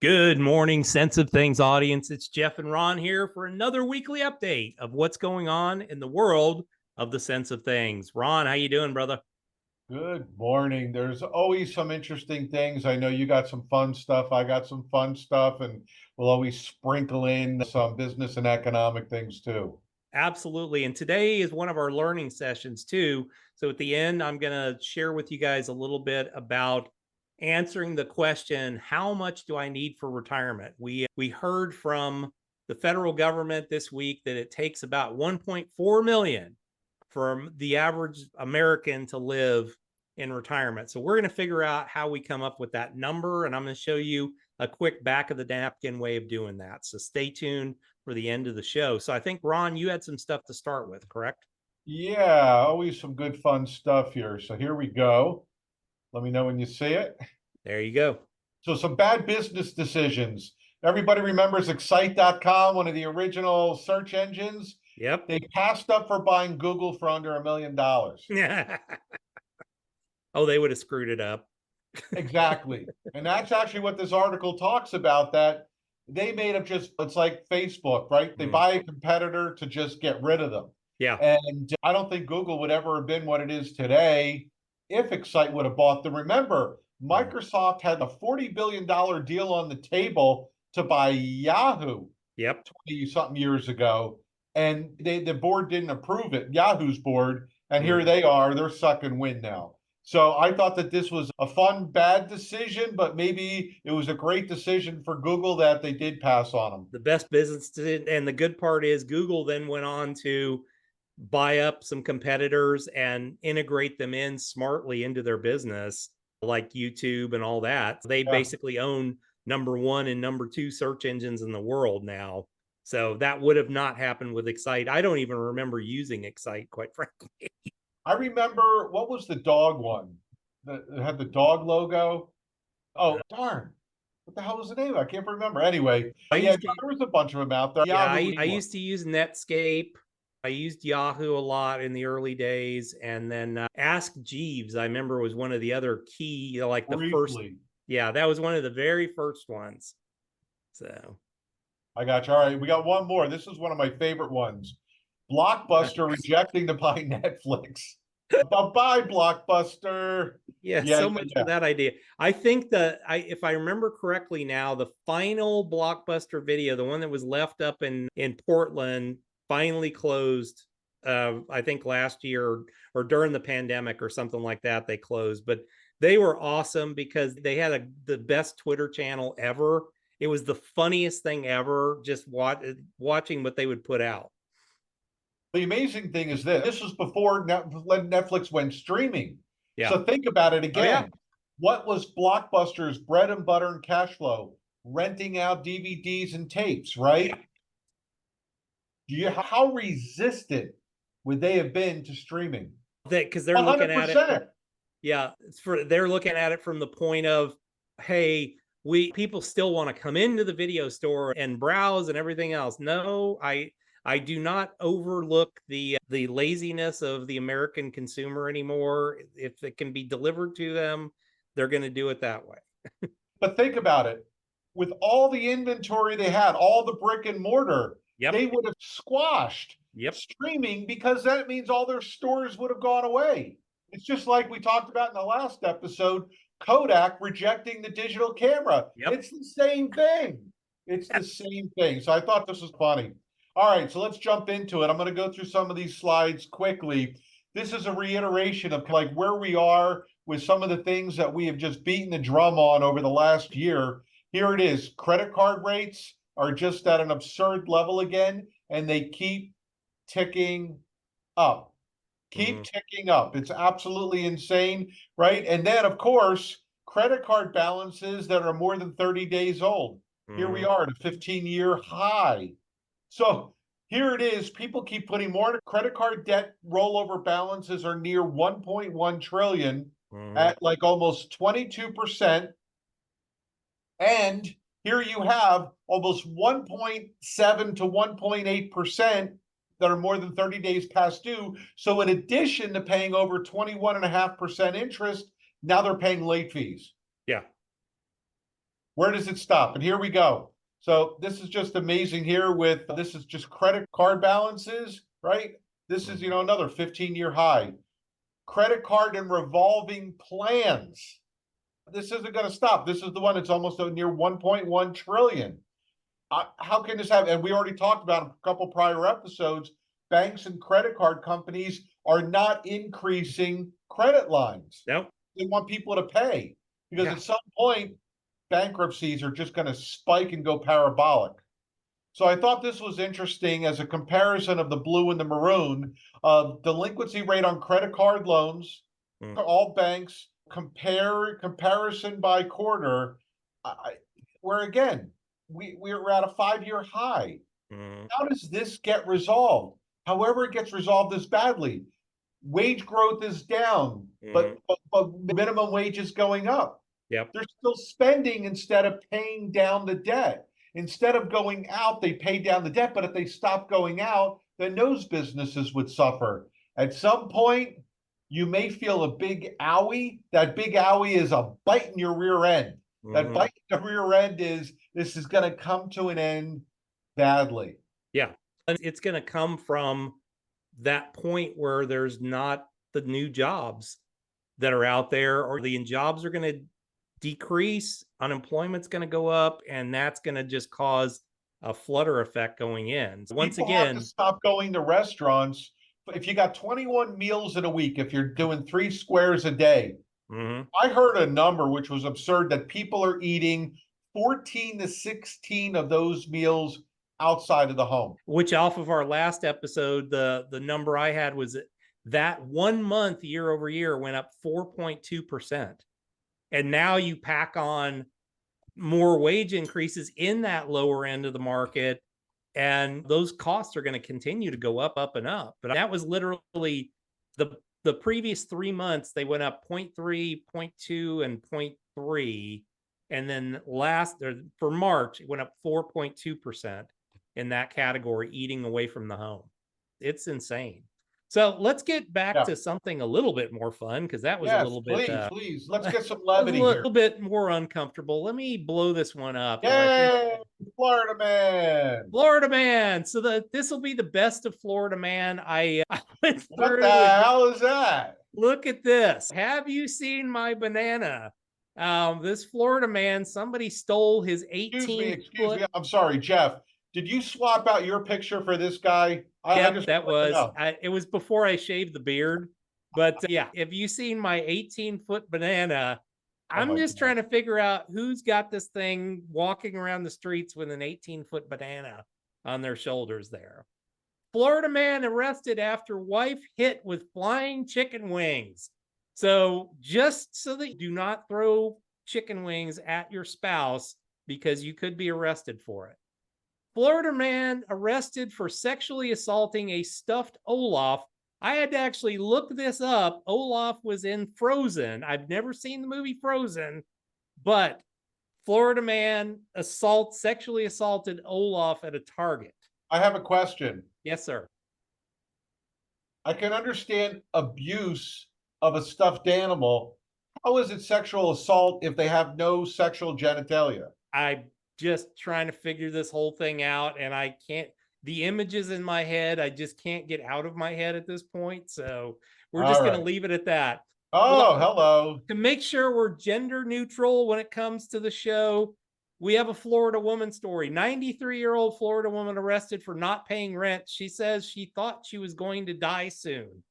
Good morning, Sense of Things audience. It's Jeff and Ron here for another weekly update of what's going on in the world of the Sense of Things. Ron, how you doing, brother? Good morning. There's always some interesting things. I know you got some fun stuff. I got some fun stuff, and we'll always sprinkle in some business and economic things too. Absolutely. And today is one of our learning sessions too. So at the end, I'm going to share with you guys a little bit about answering the question, how much do I need for retirement? We heard from the federal government this week that it takes about 1.4 million for the average American to live in retirement. So we're going to figure out how we come up with that number, and I'm going to show you a quick back of the napkin way of doing that. So stay tuned for the end of the show. So I think, Ron, you had some stuff to start with, correct? Yeah, always some good fun stuff here. So here we go. Let me know when you see it. There you go. So some bad business decisions. Everybody remembers Excite.com, one of the original search engines. Yep. They passed up for buying Google for under $1 million. Oh, they would have screwed it up. Exactly. And that's actually what this article talks about, that they made up just, it's like Facebook, right? They buy a competitor to just get rid of them. Yeah. And I don't think Google would ever have been what it is today if Excite would have bought them. Remember, Microsoft had a $40 billion deal on the table to buy Yahoo. Yep. 20 something years ago. And the board didn't approve it, Yahoo's board. And here they are, they're sucking wind now. So I thought that this was a fun, bad decision, but maybe it was a great decision for Google that they did pass on them. The best business and the good part is Google then went on to buy up some competitors and integrate them in smartly into their business, like YouTube and all that. They basically own number one and number two search engines in the world now. So that would have not happened with Excite. I don't even remember using Excite, quite frankly. I remember, what was the dog one that had the dog logo? Oh, darn. What the hell was the name? I can't remember. Anyway, there was a bunch of them out there. Yeah, I used to use Netscape. I used Yahoo a lot in the early days. And then Ask Jeeves, I remember, was one of the other key, like the first. Yeah, that was one of the very first ones. So I got you. All right, we got one more. This is one of my favorite ones. Blockbuster rejecting to buy Netflix. Bye-bye, Blockbuster. Yeah, so much for that idea. I think that if I remember correctly now, the final Blockbuster video, the one that was left up in Portland, finally closed. I think last year or during the pandemic or something like that, they closed. But they were awesome because they had the best Twitter channel ever. It was the funniest thing ever, just watching what they would put out. The amazing thing is this was before Netflix went streaming. Yeah. So think about it again. What was Blockbuster's bread and butter and cash flow? Renting out DVDs and tapes, right? How resistant would they have been to streaming? Because they're 100%. Looking at it. Yeah, they're looking at it from the point of, hey, people still want to come into the video store and browse and everything else. No, I do not overlook the laziness of the American consumer anymore. If it can be delivered to them, they're going to do it that way. But think about it. With all the inventory they had, all the brick and mortar, they would have squashed streaming, because that means all their stores would have gone away. It's just like we talked about in the last episode, Kodak rejecting the digital camera. It's the same thing. It's the same thing. So I thought this was funny. All right, so let's jump into it. I'm going to go through some of these slides quickly. This is a reiteration of like where we are with some of the things that we have just beaten the drum on over the last year. Here it is. Credit card rates are just at an absurd level again, and they keep ticking up. Ticking up. It's absolutely insane, right? And then, of course, credit card balances that are more than 30 days old. Here we are at a 15-year high. So here it is. People keep putting more. Credit card debt rollover balances are near 1.1 trillion at like almost 22%. And here you have almost 1.7 to 1.8% that are more than 30 days past due. So in addition to paying over 21.5% interest, now they're paying late fees. Yeah. Where does it stop? And here we go. So this is just amazing here this is just credit card balances, right? This is, another 15-year high. Credit card and revolving plans. This isn't going to stop. This is the one that's almost near 1.1 trillion. How can this happen? And we already talked about a couple prior episodes. Banks and credit card companies are not increasing credit lines. Nope. They want people to pay because at some point, bankruptcies are just going to spike and go parabolic. So I thought this was interesting as a comparison of the blue and the maroon of delinquency rate on credit card loans, all banks, comparison by quarter, where again, we're at a 5-year high. How does this get resolved? However, it gets resolved this badly. Wage growth is down, but minimum wage is going up. Yep. They're still spending instead of paying down the debt. Instead of going out, they pay down the debt, but if they stop going out, then those businesses would suffer. At some point, you may feel a big owie. That big owie is a bite in your rear end. That bite in the rear end is, this is going to come to an end badly. Yeah. And it's going to come from that point where there's not the new jobs that are out there, or the jobs are going to decrease, unemployment's going to go up, and that's going to just cause a flutter effect going in. So once People again, have to stop going to restaurants. If you got 21 meals in a week, if you're doing 3 squares a day, I heard a number which was absurd that people are eating 14 to 16 of those meals outside of the home. Which off of our last episode, the number I had was that 1 month year over year went up 4.2%. And now you pack on more wage increases in that lower end of the market, and those costs are going to continue to go up, and up. But that was literally the previous 3 months, they went up 0.3, 0.2, and 0.3. And then for March, it went up 4.2% in that category, eating away from the home. It's insane. So let's get back to something a little bit more fun, because that was a little bit. Please, let's get some levity here. A little bit more uncomfortable. Let me blow this one up. Yay, Florida man! Florida man. So this will be the best of Florida man. I went through. What the hell is that? Look at this. Have you seen my banana? This Florida man, somebody stole his 18. Excuse me. I'm sorry, Jeff. Did you swap out your picture for this guy? It was before I shaved the beard. But yeah, have you seen my 18-foot banana? I'm just trying to figure out who's got this thing walking around the streets with an 18-foot banana on their shoulders there. Florida man arrested after wife hit with flying chicken wings. So just so that you do not throw chicken wings at your spouse, because you could be arrested for it. Florida man arrested for sexually assaulting a stuffed Olaf. I had to actually look this up. Olaf was in Frozen. I've never seen the movie Frozen, but Florida man sexually assaulted Olaf at a Target. I have a question. Yes, sir. I can understand abuse of a stuffed animal. How is it sexual assault if they have no sexual genitalia? I'm just trying to figure this whole thing out, and I can't. The images in my head, I just can't get out of my head at this point. So we're just going to leave it at that. Oh, hello. To make sure we're gender neutral when it comes to the show, we have a Florida woman story. 93-year-old Florida woman arrested for not paying rent. She says she thought she was going to die soon.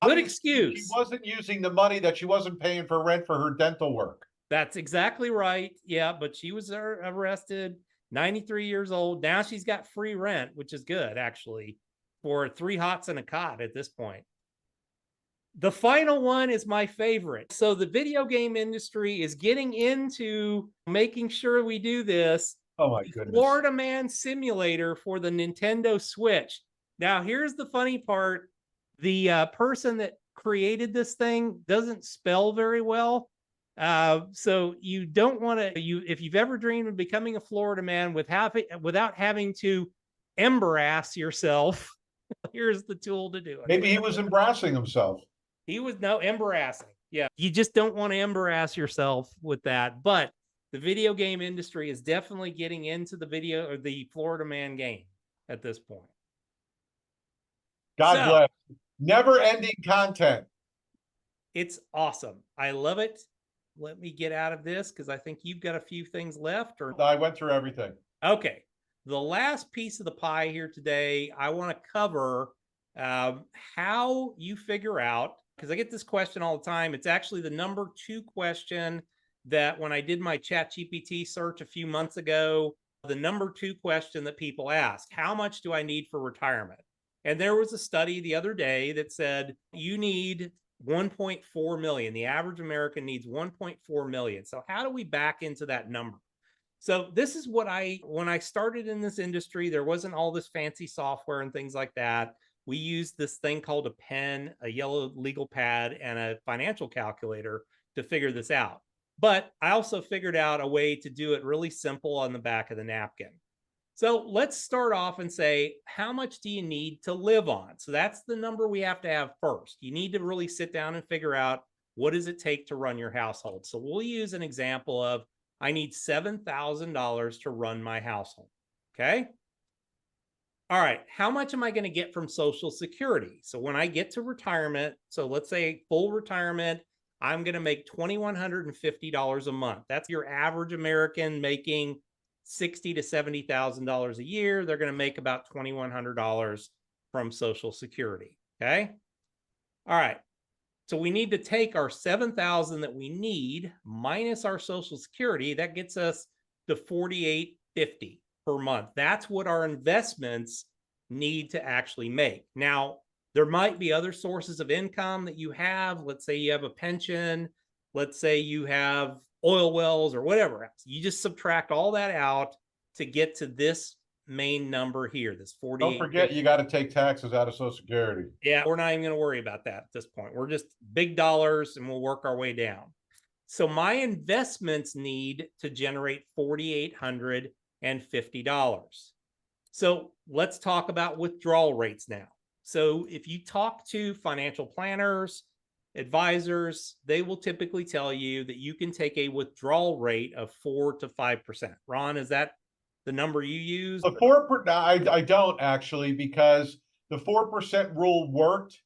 Good excuse. She wasn't using the money that she wasn't paying for rent for her dental work. That's exactly right. Yeah, but she was arrested, 93 years old. Now she's got free rent, which is good, actually, for 3 hots and a cot at this point. The final one is my favorite. So the video game industry is getting into making sure we do this. Oh, my goodness. Florida Man Simulator for the Nintendo Switch. Now, here's the funny part. The person that created this thing doesn't spell very well. So you don't want to, if you've ever dreamed of becoming a Florida man without having to embarrass yourself, here's the tool to do it. Maybe he was embarrassing himself. He was embarrassing. Yeah. You just don't want to embarrass yourself with that. But The video game industry is definitely getting into the video or the Florida man game at this point. God bless. Never ending content. It's awesome. I love it. Let me get out of this because I think you've got a few things left. Or I went through everything. Okay. The last piece of the pie here today, I want to cover how you figure out, because I get this question all the time. It's actually the number 2 question that when I did my ChatGPT search a few months ago, the number 2 question that people ask, how much do I need for retirement? And there was a study the other day that said you need 1.4 million. The average American needs 1.4 million. So how do we back into that number? So this is what when I started in this industry, there wasn't all this fancy software and things like that. We used this thing called a pen, a yellow legal pad, and a financial calculator to figure this out. But I also figured out a way to do it really simple on the back of the napkin. So let's start off and say, how much do you need to live on? So that's the number we have to have first. You need to really sit down and figure out, what does it take to run your household? So we'll use an example of, I need $7,000 to run my household. Okay. All right. How much am I going to get from Social Security? So when I get to retirement, so let's say full retirement, I'm going to make $2,150 a month. That's your average American making $60,000 to $70,000 a year. They're going to make about $2,100 from Social Security. Okay. All right. So we need to take our 7,000 that we need minus our Social Security. That gets us to $4,850 per month. That's what our investments need to actually make. Now, there might be other sources of income that you have. Let's say you have a pension. Let's say you have oil wells or whatever else. You just subtract all that out to get to this main number here, this 48. Don't forget, you got to take taxes out of Social Security. Yeah, we're not even going to worry about that at this point. We're just big dollars and we'll work our way down. So my investments need to generate $4,850. So let's talk about withdrawal rates now. So if you talk to financial planners, advisors, they will typically tell you that you can take a withdrawal rate of 4 to 5%. Ron, is that the number you use? The 4%, I don't actually, because the 4% rule worked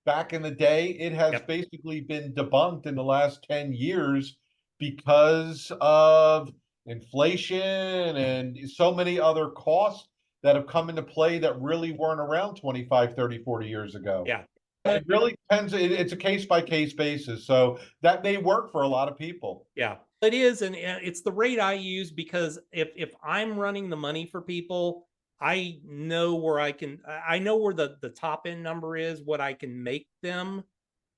back in the day. It has basically been debunked in the last 10 years because of inflation and so many other costs that have come into play that really weren't around 25, 30, 40 years ago. Yeah. It really depends. It's a case by case basis. So that may work for a lot of people. Yeah, it is. And it's the rate I use because if I'm running the money for people, I know where I know where the top end number is, what I can make them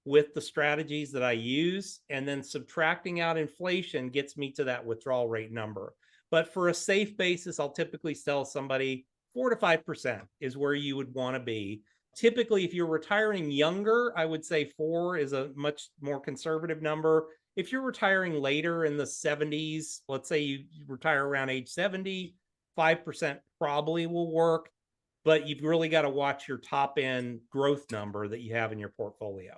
with the strategies that I use. And then subtracting out inflation gets me to that withdrawal rate number. But for a safe basis, I'll typically tell somebody 4 to 5% is where you would want to be. Typically, if you're retiring younger, I would say 4 is a much more conservative number. If you're retiring later in the 70s, let's say you retire around age 70, 5% probably will work, but you've really got to watch your top end growth number that you have in your portfolio.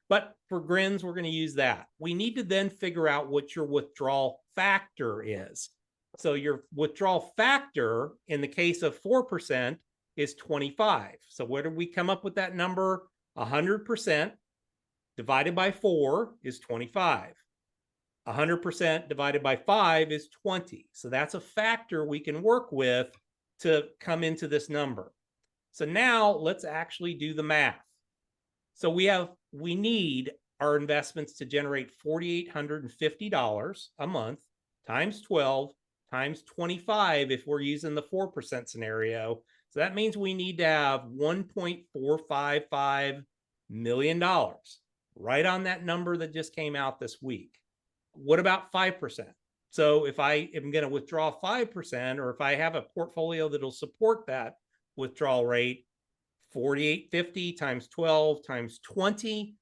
But for grins, we're going to use that. We need to then figure out what your withdrawal factor is. So your withdrawal factor in the case of 4% is 25. So where did we come up with that number? 100% divided by 4 is 25. 100% divided by 5 is 20. So that's a factor we can work with to come into this number. So now let's actually do the math. So we need our investments to generate $4,850 a month times 12 times 25 if we're using the 4% scenario. So that means we need to have $1.455 million, right on that number that just came out this week. What about 5%? So if I am going to withdraw 5%, or if I have a portfolio that'll support that withdrawal rate, 4,850 times 12 times 20,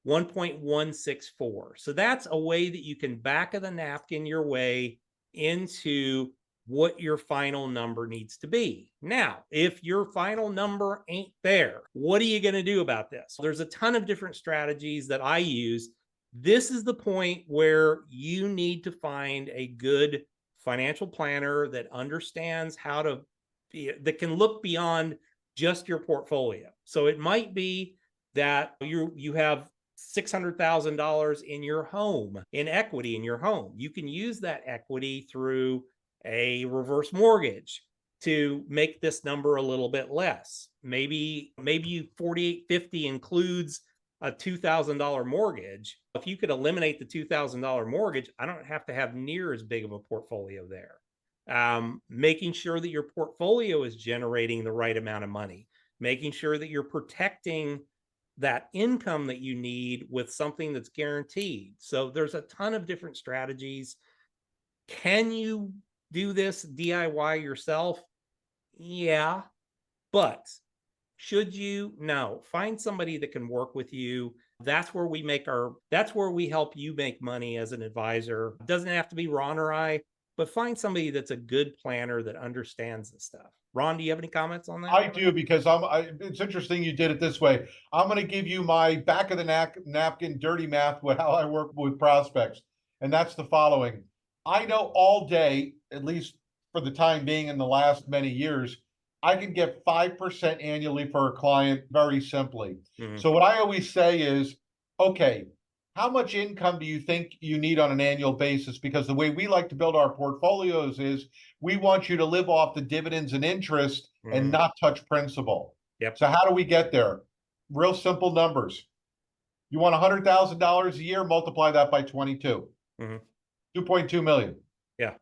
1.164. So that's a way that you can back of the napkin your way into what your final number needs to be. Now, if your final number ain't there, what are you going to do about this? There's a ton of different strategies that I use. This is the point where you need to find a good financial planner that understands how to that can look beyond just your portfolio. So it might be that you have $600,000 in your home, in equity in your home. You can use that equity through a reverse mortgage to make this number a little bit less. Maybe 4850 includes a $2,000 mortgage. If you could eliminate the $2,000 mortgage, I don't have to have near as big of a portfolio there. Making sure that your portfolio is generating the right amount of money, making sure that you're protecting that income that you need with something that's guaranteed. So there's a ton of different strategies. Can you do this DIY yourself? Yeah, but should you? No. Find somebody that can work with you. That's where we help you make money as an advisor. It doesn't have to be Ron or I, but find somebody that's a good planner that understands this stuff. Ron, do you have any comments on that? I do, because it's interesting you did it this way. I'm going to give you my back of the napkin dirty math with how I work with prospects. And that's the following. I know all day, at least for the time being in the last many years, I can get 5% annually for a client very simply. So what I always say is, okay, how much income do you think you need on an annual basis? Because the way we like to build our portfolios is we want you to live off the dividends and interest and not touch principal. Yep. So how do we get there? Real simple numbers. You want $100,000 a year, multiply that by 22. 2.2 million. Yeah.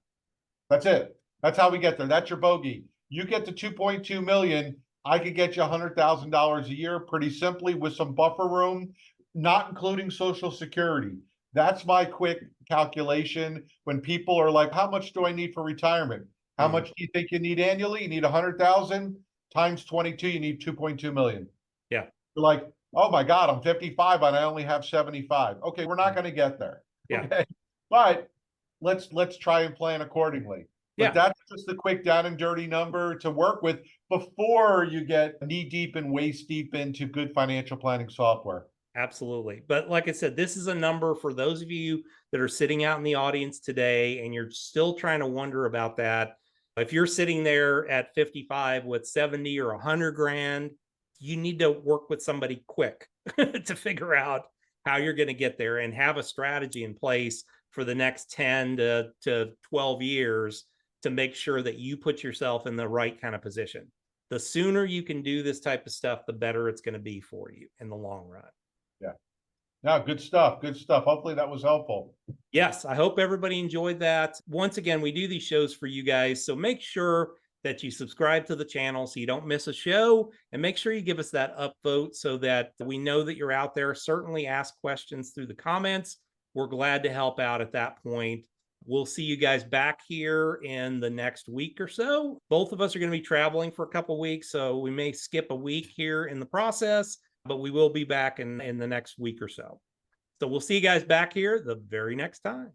That's it. That's how we get there. That's your bogey. You get to 2.2 million, I could get you $100,000 a year pretty simply with some buffer room, not including Social Security. That's my quick calculation when people are like, how much do I need for retirement? How much do you think you need annually? You need 100,000 times 22, you need 2.2 million. Yeah. You're like, oh my God, I'm 55 and I only have 75. Okay, we're not going to get there. Yeah. Okay. But let's try and plan accordingly. But that's just the quick down and dirty number to work with before you get knee deep and waist deep into good financial planning software. Absolutely. But like I said, this is a number for those of you that are sitting out in the audience today and you're still trying to wonder about that. If you're sitting there at 55 with 70 or 100 grand, you need to work with somebody quick to figure out how you're going to get there and have a strategy in place for the next 10 to 12 years to make sure that you put yourself in the right kind of position. The sooner you can do this type of stuff, the better it's going to be for you in the long run. Yeah. No, good stuff. Good stuff. Hopefully that was helpful. Yes, I hope everybody enjoyed that. Once again, we do these shows for you guys, so make sure that you subscribe to the channel so you don't miss a show, and make sure you give us that upvote so that we know that you're out there. Certainly ask questions through the comments. We're glad to help out at that point. We'll see you guys back here in the next week or so. Both of us are going to be traveling for a couple weeks, so we may skip a week here in the process, but we will be back in the next week or so. So we'll see you guys back here the very next time.